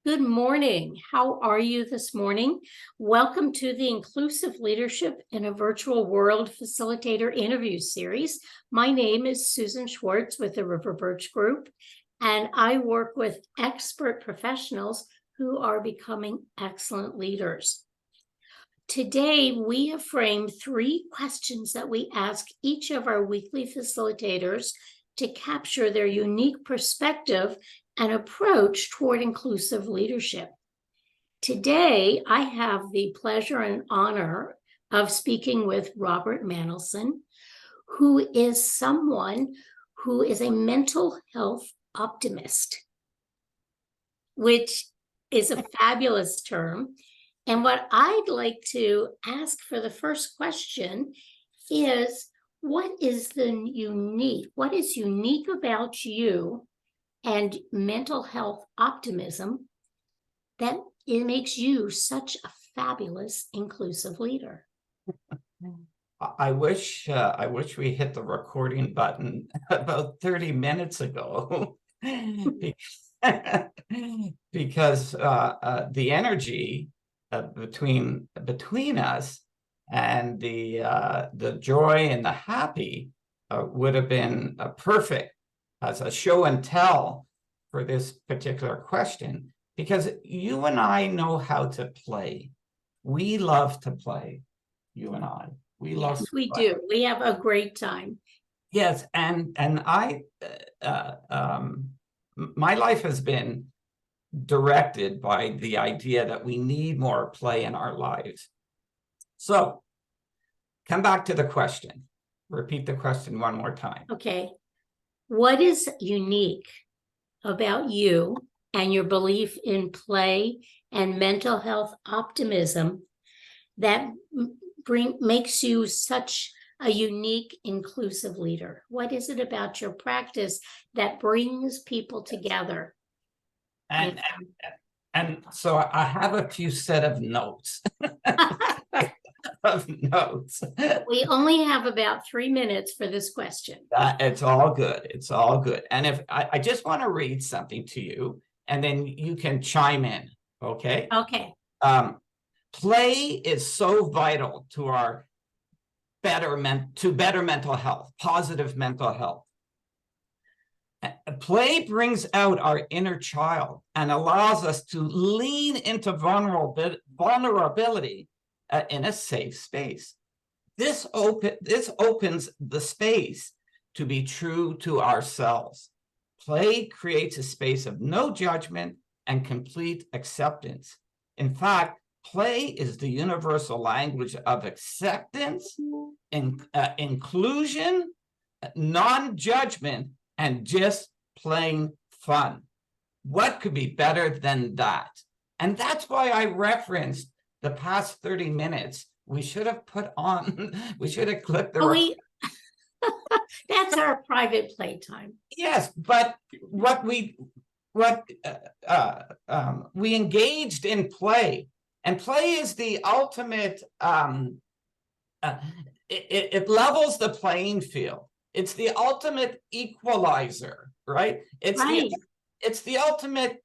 Good morning. How are you this morning? Welcome to the Inclusive Leadership in a Virtual World Facilitator interview series. My name is Susan Schwartz with the BIRCH Group, and I work with expert professionals who are becoming excellent leaders. Today, we have framed 3 questions that we ask each of our weekly facilitators to capture their unique perspective and approach toward inclusive leadership. Today, I have the pleasure and honor of speaking with Robert Manolson, who is someone who is a mental health optimist, which is a fabulous term. And what I'd like to ask for the first question is, what is unique about you and mental health optimism that it makes you such a fabulous inclusive leader? I wish we hit the recording button about 30 minutes ago because the energy between us and the joy and the happy would have been perfect as a show and tell for this particular question, because you and I know how to play. We love to play, you and I. We love Yes, we do. We have a great time. Yes, and I, my life has been directed by the idea that we need more play in our lives. So, come back to the question. Repeat the question one more time. Okay. What is unique about you and your belief in play and mental health optimism that makes you such a unique, inclusive leader? What is it about your practice that brings people together? And so I have a few set of notes. We only have about 3 minutes for this question. It's all good. It's all good. And if I just want to read something to you, and then you can chime in. Okay. Okay. Play is so vital to our better mental health, positive mental health. Play brings out our inner child and allows us to lean into vulnerability in a safe space. This opens the space to be true to ourselves. Play creates a space of no judgment and complete acceptance. In fact, play is the universal language of acceptance, inclusion, non-judgment, and just plain fun. What could be better than that? And that's why I referenced the past 30 minutes. We should have clicked the... That's our private playtime. Yes, but we engaged in play, and play is the ultimate, it levels the playing field. It's the ultimate equalizer, right? It's the ultimate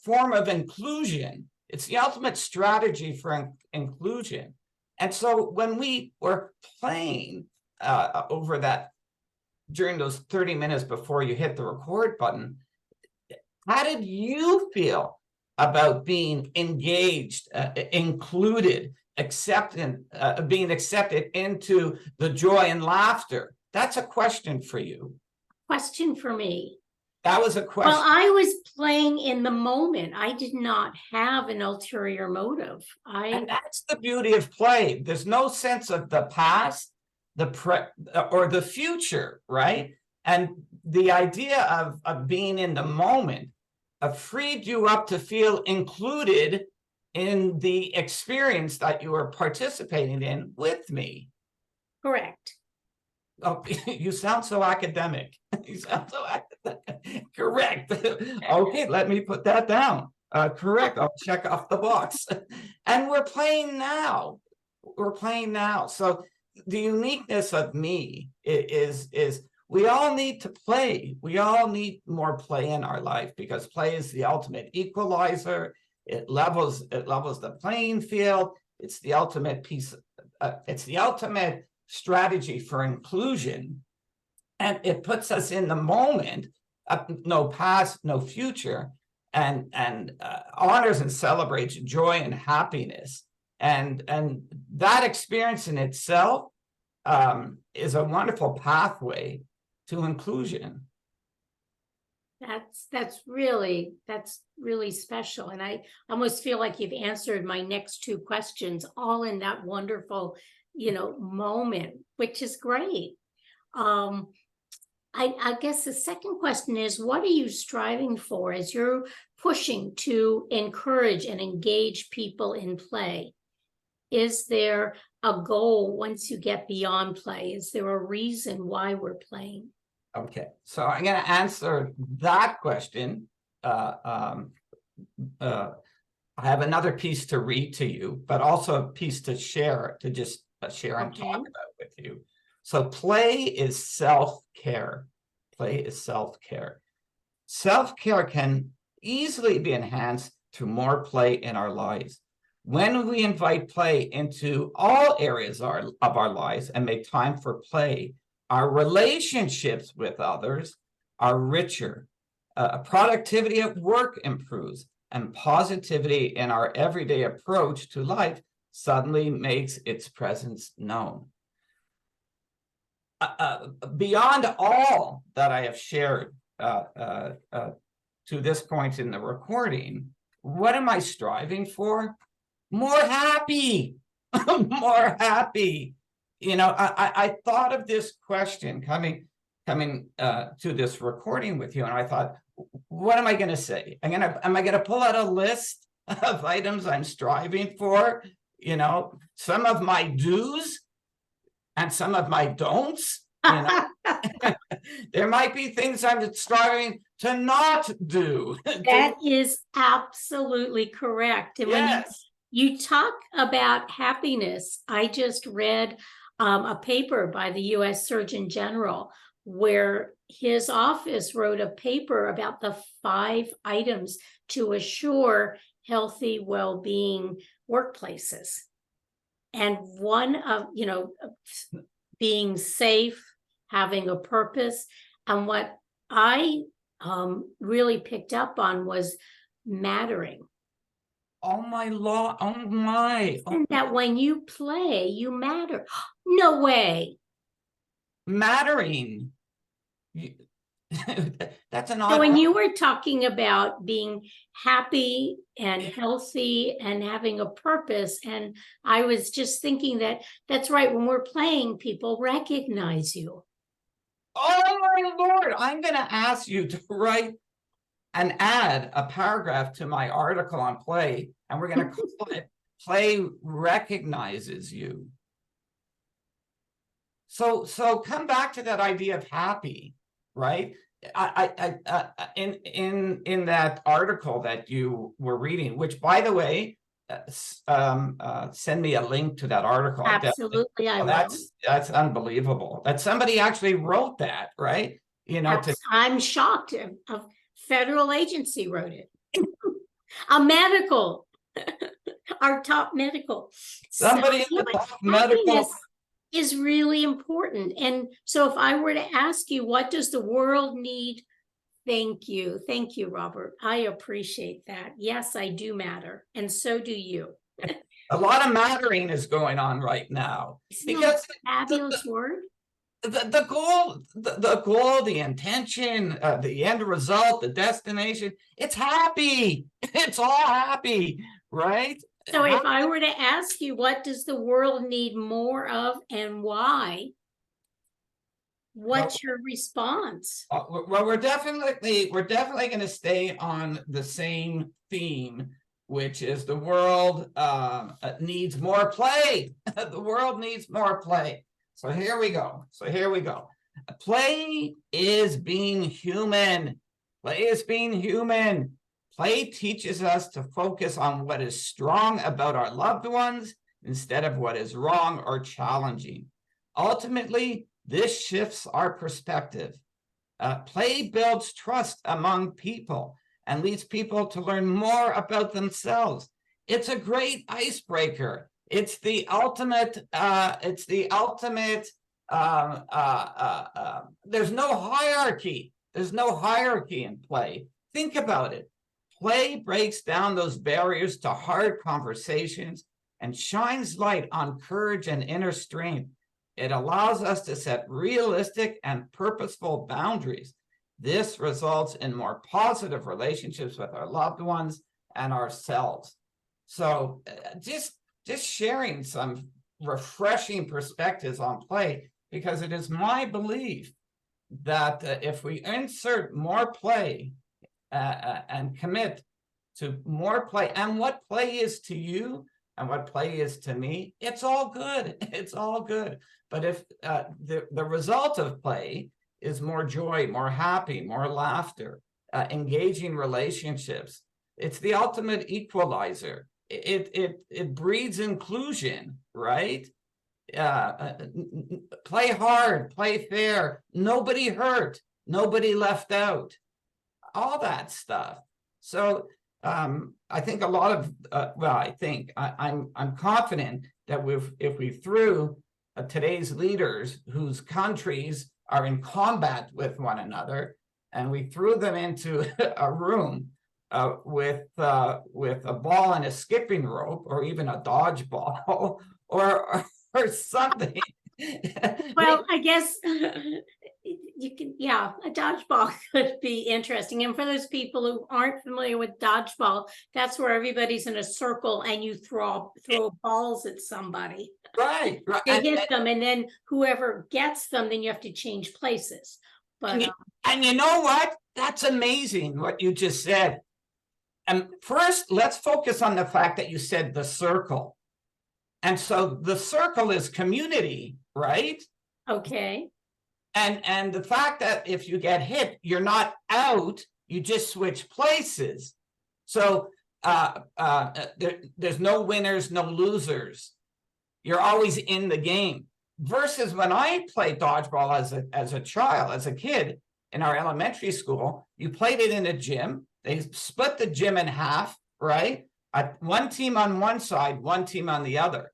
form of inclusion. It's the ultimate strategy for inclusion. And so when we were playing over that, during those 30 minutes before you hit the record button, how did you feel about being engaged, included, being accepted into the joy and laughter? That's a question for you. Question for me. That was a question. Well, I was playing in the moment. I did not have an ulterior motive. And that's the beauty of play. There's no sense of the past, or the future, right? And the idea of being in the moment freed you up to feel included in the experience that you were participating in with me. Correct. Oh, you sound so academic. You sound so academic. Correct. Okay, let me put that down. Correct. I'll check off the box. And we're playing now. We're playing now. So the uniqueness of me is we all need to play. We all need more play in our life because play is the ultimate equalizer. It levels the playing field. It's the ultimate piece. It's the ultimate strategy for inclusion, and it puts us in the moment. No past, no future, and honors and celebrates joy and happiness, and that experience in itself is a wonderful pathway to inclusion. That's really special, and I almost feel like you've answered my next two questions all in that wonderful, moment, which is great. I guess the second question is, what are you striving for as you're pushing to encourage and engage people in play? Is there a goal once you get beyond play? Is there a reason why we're playing? Okay, so I'm going to answer that question. I have another piece to read to you, but also a piece to share, and talk about with you. So play is self-care. Play is self-care. Self-care can easily be enhanced through more play in our lives. When we invite play into all areas of our lives and make time for play, our relationships with others are richer. Productivity at work improves, and positivity in our everyday approach to life suddenly makes its presence known. Beyond all that I have shared to this point in the recording, what am I striving for? More happy, more happy. I thought of this question coming to this recording with you, and I thought, what am I going to say? Am I going to pull out a list of items I'm striving for? Some of my do's and some of my don'ts. There might be things I'm striving to not do. That is absolutely correct. And yes. When you talk about happiness, I just read a paper by the U.S. Surgeon General where his office wrote a paper about the 5 items to assure healthy, well-being workplaces. And one of, being safe, having a purpose. And what I really picked up on was mattering. Oh my law, oh my. And that when you play, you matter. No way. Mattering. That's an odd. So when you were talking about being happy and healthy and having a purpose, and I was just thinking that's right. When we're playing, people recognize you. Oh my Lord, I'm going to ask you to write and add a paragraph to my article on play, and we're going to call it Play Recognizes You. So come back to that idea of happy, right? In that article that you were reading, which, by the way, send me a link to that article. Absolutely, I will. That's unbelievable that somebody actually wrote that, right? I'm shocked. A federal agency wrote it. A medical, our top medical. Somebody in the top medical is really important. And so if I were to ask you, what does the world need? Thank you, Robert. I appreciate that. Yes, I do matter, and so do you. A lot of mattering is going on right now. Because fabulous word. The goal, the intention, the end result, the destination, it's happy. It's all happy, right? So if I were to ask you, what does the world need more of and why? What's your response? Well, we're definitely going to stay on the same theme, which is the world needs more play. The world needs more play. So here we go. Play is being human. Play is being human. Play teaches us to focus on what is strong about our loved ones instead of what is wrong or challenging. Ultimately, This shifts our perspective. Play builds trust among people and leads people to learn more about themselves. It's a great icebreaker. It's the ultimate, there's no hierarchy. There's no hierarchy in play. Think about it. Play breaks down those barriers to hard conversations and shines light on courage and inner strength. It allows us to set realistic and purposeful boundaries. This results in more positive relationships with our loved ones and ourselves. So just sharing some refreshing perspectives on play, because it is my belief that if we insert more play and commit to more play, and what play is to you and what play is to me, it's all good. It's all good. But if the result of play is more joy, more happy, more laughter, engaging relationships, it's the ultimate equalizer. It breeds inclusion, right? Play hard, play fair, nobody hurt, nobody left out, all that stuff. So I think a lot of I'm confident that if we threw today's leaders whose countries are in combat with one another, and we threw them into a room with a ball and a skipping rope, or even a dodgeball, or something. Well, I guess you can, yeah, a dodgeball could be interesting. And for those people who aren't familiar with dodgeball, that's where everybody's in a circle and you throw balls at somebody. Right. They hit them, and then whoever gets them, then you have to change places. But and you know what? That's amazing what you just said. And first, let's focus on the fact that you said the circle. And so the circle is community, right? Okay. And the fact that if you get hit, you're not out, you just switch places. So there's no winners, no losers. You're always in the game. Versus when I played dodgeball as a child, as a kid in our elementary school, you played it in a gym. They split the gym in half, right? One team on one side, one team on the other.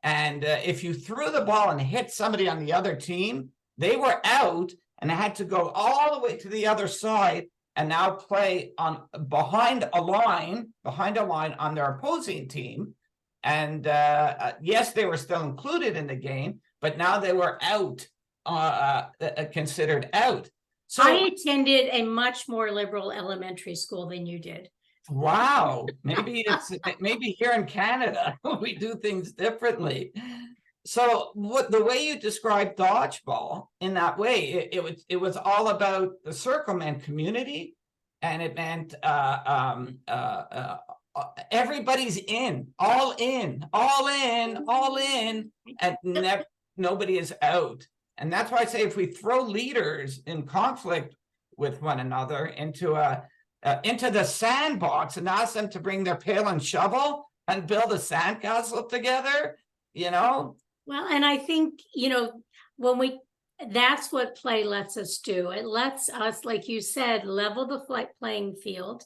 And if you threw the ball and hit somebody on the other team, they were out and had to go all the way to the other side and now play on behind a line on their opposing team. And yes, they were still included in the game, but now they were out, considered out. So I attended a much more liberal elementary school than you did. Wow, maybe here in Canada we do things differently. So the way you described dodgeball in that way, it was all about the circle meant community, and it meant everybody's in, and nobody is out. And that's why I say if we throw leaders in conflict with one another into the sandbox and ask them to bring their pail and shovel and build a sandcastle together, Well, and I think, that's what play lets us do. It lets us, like you said, level the playing field,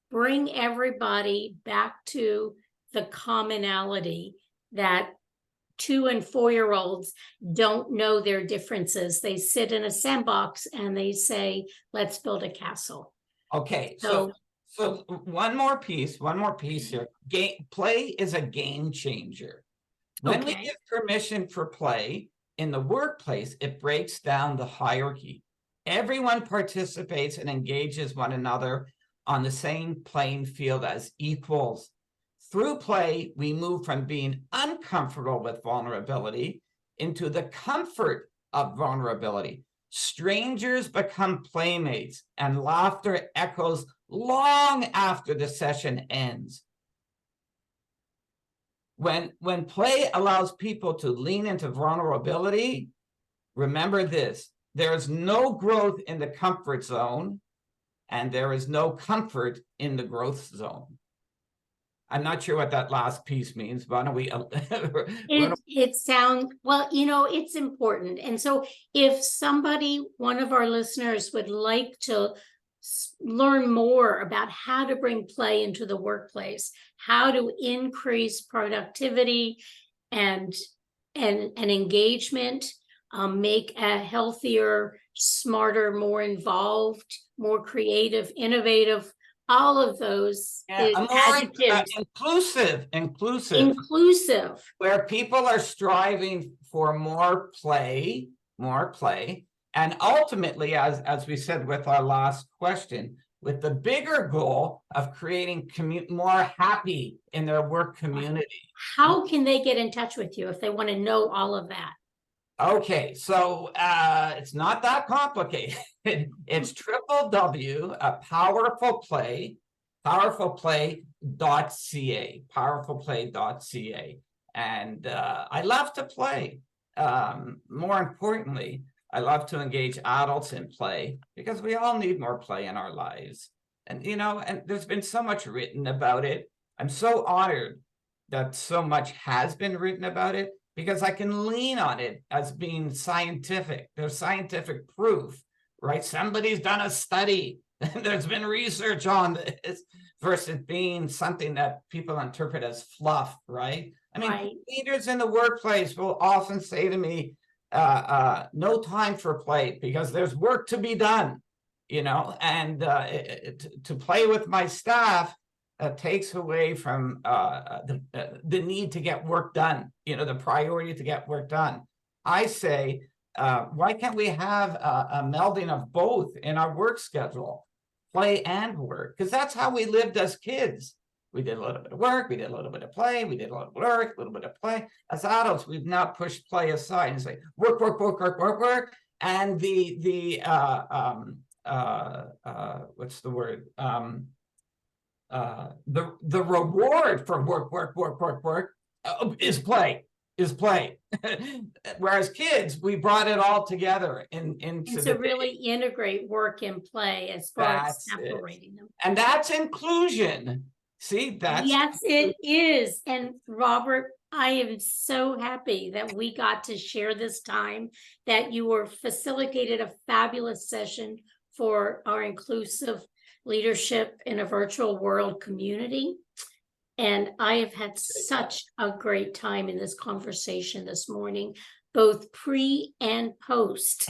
bring everybody back to the commonality that 2- and 4-year-olds don't know their differences. They sit in a sandbox and they say, let's build a castle. Okay, so one more piece here. Play is a game changer. When we give permission for play in the workplace, it breaks down the hierarchy. Everyone participates and engages one another on the same playing field as equals. Through play, we move from being uncomfortable with vulnerability into the comfort of vulnerability. Strangers become playmates, and laughter echoes long after the session ends. When play allows people to lean into vulnerability, remember this: there is no growth in the comfort zone, and there is no comfort in the growth zone. I'm not sure what that last piece means. Why don't we? It sounds, well, it's important. And so if one of our listeners would like to learn more about how to bring play into the workplace, how to increase productivity and engagement, make a healthier, smarter, more involved, more creative, innovative, all of those adjectives. Inclusive. Where people are striving for more play, and ultimately, as we said with our last question, with the bigger goal of creating more happy in their work community. How can they get in touch with you if they want to know all of that? Okay, so it's not that complicated. It's powerfulplay.ca, and I love to play. More importantly, I love to engage adults in play because we all need more play in our lives. And and there's been so much written about it. I'm so honored that so much has been written about it, because I can lean on it as being scientific. There's scientific proof, right? Somebody's done a study. There's been research on this versus being something that people interpret as fluff, right? I mean, leaders in the workplace will often say to me, no time for play because there's work to be done, and to play with my staff takes away from the need to get work done, the priority to get work done. I say, why can't we have a melding of both in our work schedule, play and work? Because that's how we lived as kids. We did a little bit of work, we did a little bit of play, we did a little bit of work, a little bit of play. As adults, we've now pushed play aside and say work, work, work, work, work, work. And what's the word? The reward for work is play. Whereas kids, we brought it all together into to really integrate work and play as far as separating them. And that's inclusion. See, yes, it is. And Robert, I am so happy that we got to share this time, that you were facilitated a fabulous session for our inclusive leadership in a virtual world community. And I have had such a great time in this conversation this morning, both pre and post.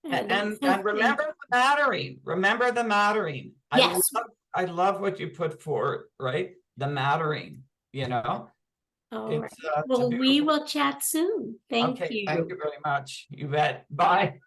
and remember the mattering. Remember the mattering. Yes. I love what you put forward, right? The mattering, All right. Well, we will chat soon. Thank you. Thank you very much. You bet. Bye.